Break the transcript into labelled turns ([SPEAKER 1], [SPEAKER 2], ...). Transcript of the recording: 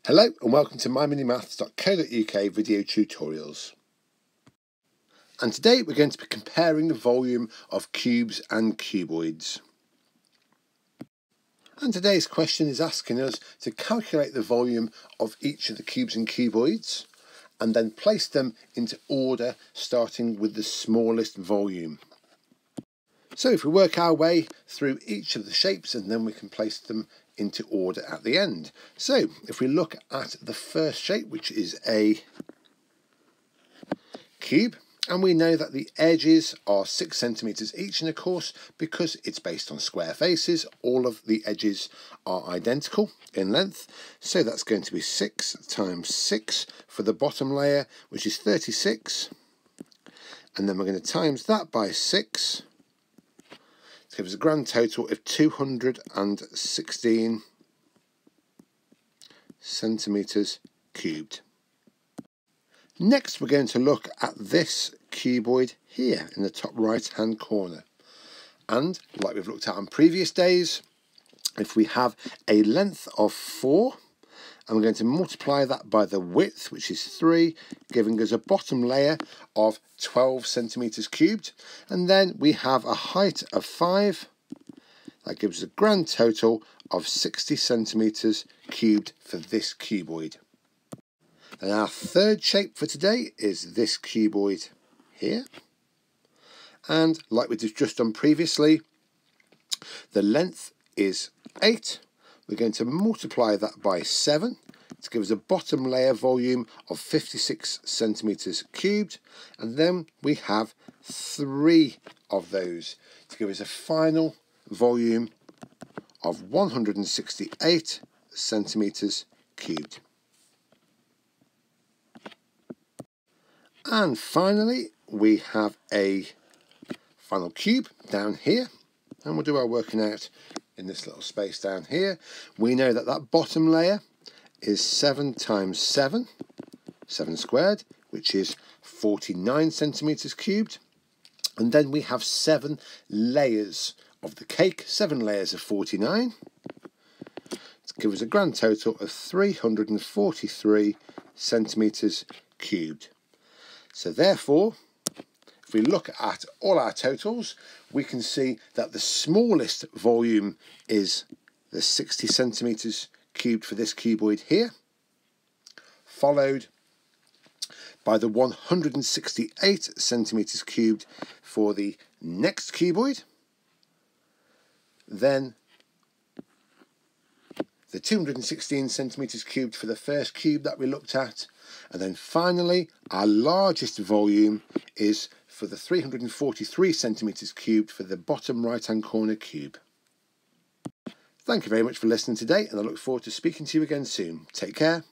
[SPEAKER 1] Hello and welcome to myminimaths.co.uk video tutorials. And today we're going to be comparing the volume of cubes and cuboids. And today's question is asking us to calculate the volume of each of the cubes and cuboids and then place them into order starting with the smallest volume. So if we work our way through each of the shapes and then we can place them into order at the end. So if we look at the first shape, which is a cube, and we know that the edges are 6 centimeters each, and of course because it's based on square faces all of the edges are identical in length, so that's going to be 6 times 6 for the bottom layer, which is 36, and then we're going to times that by 6 to give us a grand total of 216 centimeters cubed. Next we're going to look at this cuboid here in the top right hand corner, and like we've looked at on previous days, if we have a length of 4 and we're going to multiply that by the width, which is 3, giving us a bottom layer of 12 centimeters cubed, and then we have a height of 5. That gives us a grand total of 60 centimeters cubed for this cuboid. And our third shape for today is this cuboid here, and like we did just done previously, the length is 8. We're going to multiply that by 7 to give us a bottom layer volume of 56 centimeters cubed, and then we have 3 of those to give us a final volume of 168 centimeters cubed. And finally we have a final cube down here, and we'll do our working out in this little space down here. We know that that bottom layer is 7 times 7, 7 squared, which is 49 centimeters cubed, and then we have 7 layers of the cake, 7 layers of 49, to give us a grand total of 343 centimeters cubed. So therefore, if we look at all our totals, we can see that the smallest volume is the 60 centimeters cubed for this cuboid here, followed by the 168 centimeters cubed for the next cuboid, then the 216 centimeters cubed for the first cube that we looked at, and then finally our largest volume is for the 343 centimeters cubed for the bottom right hand corner cube. Thank you very much for listening today, and I look forward to speaking to you again soon. Take care.